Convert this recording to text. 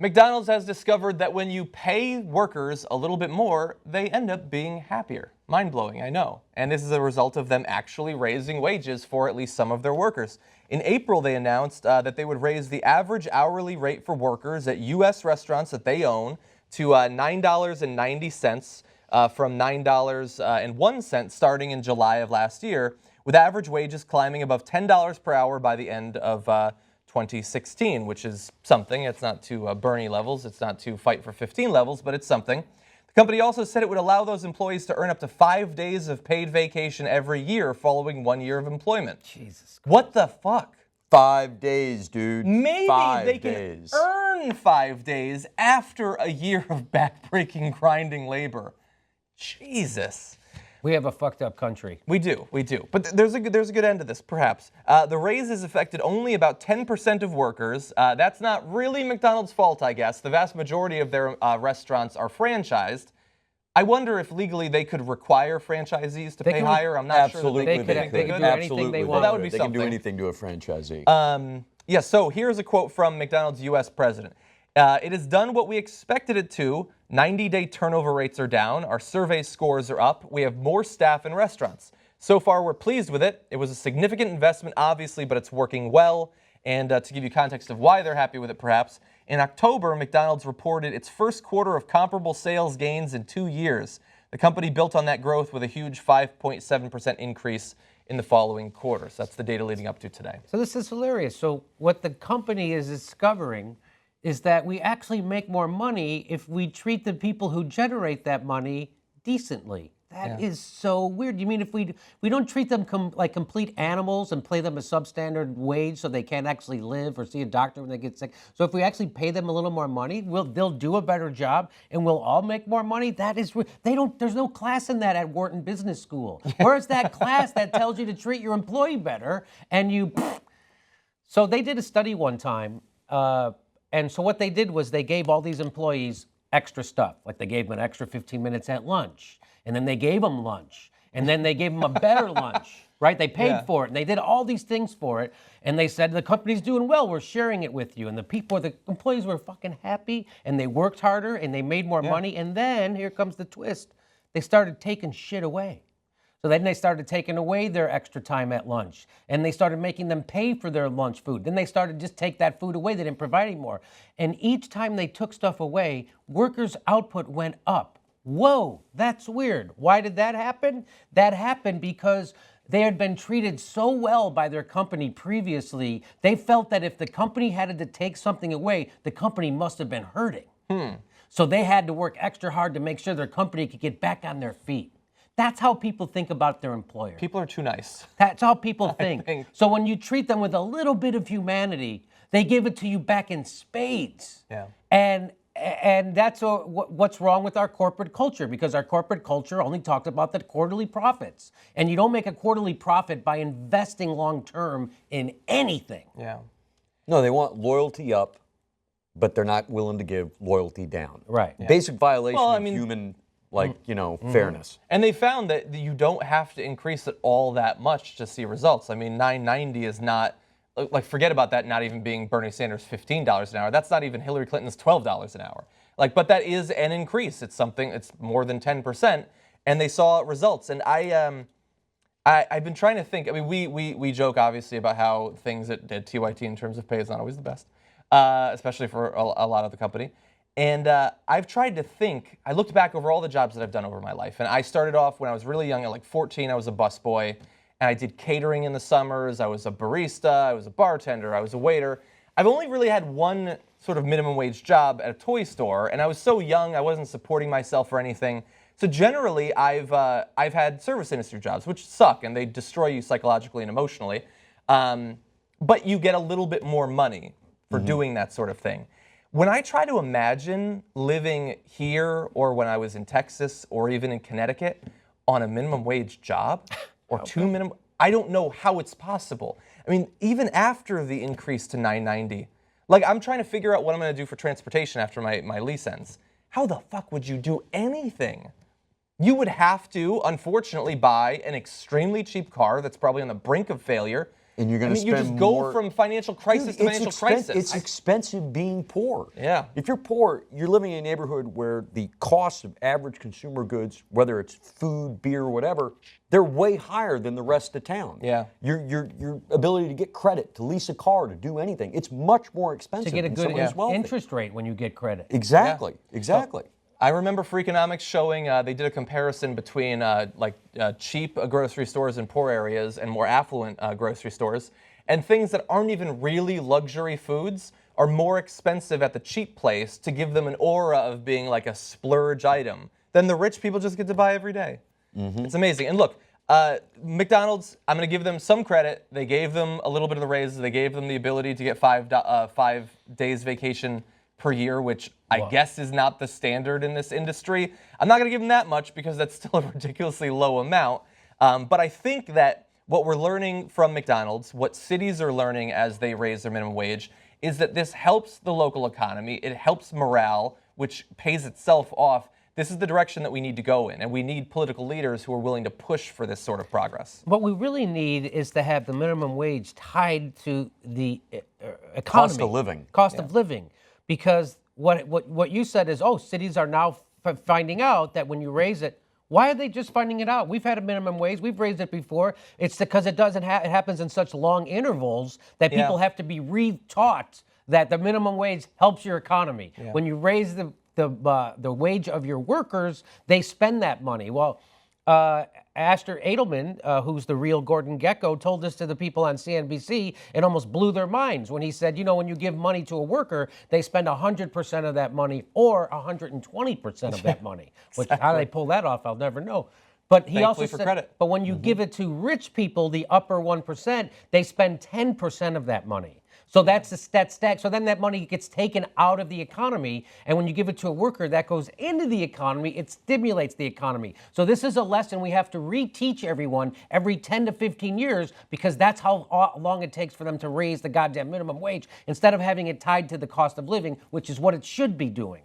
McDonald's has discovered that when you pay workers a little bit more, they end up being happier. Mind-blowing, I know. And this is a result of them actually raising wages for at least some of their workers. In April, they announced that they would raise the average hourly rate for workers at U.S. restaurants that they own to $9.90 from $9.01 starting in July of last year, with average wages climbing above $10 per hour by the end of 2016, which is something. It's not to Bernie levels, it's not to Fight for 15 levels, but it's something. The company also said it would allow those employees to earn up to 5 days of paid vacation every year following 1 year of employment. Jesus Christ. What the fuck? 5 days, dude. Maybe 5 they days. can earn 5 days after a year of backbreaking, grinding labor. Jesus. We have a fucked up country. We do. But there's a good end to this, perhaps. The raise has affected only about 10% of workers. That's not really McDonald's fault, I guess. The vast majority of their restaurants are franchised. I wonder if legally they could require franchisees to pay higher. I'm not sure that they could do anything they want. Well, that would be they something. They can do anything to a franchisee. Yeah, so here's a quote from McDonald's U.S. president. It has done what we expected it to. 90-day turnover rates are down. Our survey scores are up. We have more staff in restaurants. So far, we're pleased with it. It was a significant investment, obviously, but it's working well. And to give you context of why they're happy with it, perhaps, in October, McDonald's reported its first quarter of comparable sales gains in 2 years. The company built on that growth with a huge 5.7% increase in the following quarter. So that's the data leading up to today. So this is hilarious. So what the company is discovering is that we actually make more money if we treat the people who generate that money decently. That is so weird. You mean if we don't treat them like complete animals and pay them a substandard wage so they can't actually live or see a doctor when they get sick? So if we actually pay them a little more money, they'll do a better job and we'll all make more money? That is, there's no class in that at Wharton Business School. Where's that class that tells you to treat your employee better and you... So they did a study one time, and so what they did was they gave all these employees extra stuff. Like they gave them an extra 15 minutes at lunch. And then they gave them lunch. And then they gave them a better lunch, right? They paid for it. And they did all these things for it. And they said, the company's doing well. We're sharing it with you. And the employees were fucking happy. And they worked harder. And they made more money. And then, here comes the twist. They started taking shit away. So then they started taking away their extra time at lunch. And they started making them pay for their lunch food. Then they started just take that food away. They didn't provide anymore. And each time they took stuff away, workers' output went up. Whoa, that's weird. Why did that happen? That happened because they had been treated so well by their company previously, they felt that if the company had to take something away, the company must have been hurting. So they had to work extra hard to make sure their company could get back on their feet. That's how people think about their employer. People are too nice. That's how people think. So when you treat them with a little bit of humanity, they give it to you back in spades. Yeah. And that's what's wrong with our corporate culture, because our corporate culture only talks about the quarterly profits. And you don't make a quarterly profit by investing long-term in anything. Yeah. No, they want loyalty up, but they're not willing to give loyalty down. Right. Yeah. Basic violation of human, fairness. And they found that you don't have to increase it all that much to see results. I mean, $9.90 is not... Like, forget about that not even being Bernie Sanders' $15 an hour. That's not even Hillary Clinton's $12 an hour. But that is an increase. It's more than 10%, and they saw results. And I've been trying to think. I mean, we joke, obviously, about how things at TYT in terms of pay is not always the best, especially for a lot of the company. And I've tried to think. I looked back over all the jobs that I've done over my life, and I started off when I was really young, at 14, I was a busboy. And I did catering in the summers. I was a barista. I was a bartender. I was a waiter. I've only really had one sort of minimum wage job at a toy store, and I was so young I wasn't supporting myself or anything. So generally, I've had service industry jobs, which suck and they destroy you psychologically and emotionally. But you get a little bit more money for doing that sort of thing. When I try to imagine living here, or when I was in Texas, or even in Connecticut, on a minimum wage job. Or two minimum, I don't know how it's possible. I mean, even after the increase to $9.90, I'm trying to figure out what I'm going to do for transportation after my lease ends. How the fuck would you do anything? You would have to, unfortunately, buy an extremely cheap car that's probably on the brink of failure. And you're I going to mean, you spend just go more. from financial crisis to financial crisis. It's expensive being poor. Yeah. If you're poor, you're living in a neighborhood where the cost of average consumer goods, whether it's food, beer, whatever, they're way higher than the rest of town. Yeah. Your ability to get credit, to lease a car, to do anything, it's much more expensive To get a than good someone who's wealthy. interest rate when you get credit. Exactly. Exactly. I remember Freakonomics showing they did a comparison between cheap grocery stores in poor areas and more affluent grocery stores, and things that aren't even really luxury foods are more expensive at the cheap place to give them an aura of being like a splurge item than the rich people just get to buy every day. It's amazing. And look, McDonald's, I'm going to give them some credit. They gave them a little bit of the raises. They gave them the ability to get 5 days vacation per year, which I guess is not the standard in this industry. I'm not going to give them that much because that's still a ridiculously low amount. But I think that what we're learning from McDonald's, what cities are learning as they raise their minimum wage, is that this helps the local economy. It helps morale, which pays itself off. This is the direction that we need to go in, and we need political leaders who are willing to push for this sort of progress. What we really need is to have the minimum wage tied to the economy. Cost of living. Cost of living. Because what you said is, cities are now finding out that when you raise it, why are they just finding it out? We've had a minimum wage. We've raised it before. It's because it doesn't. It happens in such long intervals that people have to be re-taught that the minimum wage helps your economy. When you raise the wage of your workers, they spend that money. Well, Astor Edelman, who's the real Gordon Gekko, told this to the people on CNBC and almost blew their minds when he said, when you give money to a worker, they spend 100% of that money or 120% of that money. Which how they pull that off, I'll never know. But he also said, credit. but when you give it to rich people, the upper 1%, they spend 10% of that money. So that's the stack. So then that money gets taken out of the economy, and when you give it to a worker, that goes into the economy. It stimulates the economy. So this is a lesson we have to reteach everyone every 10 to 15 years, because that's how long it takes for them to raise the goddamn minimum wage, instead of having it tied to the cost of living, which is what it should be doing.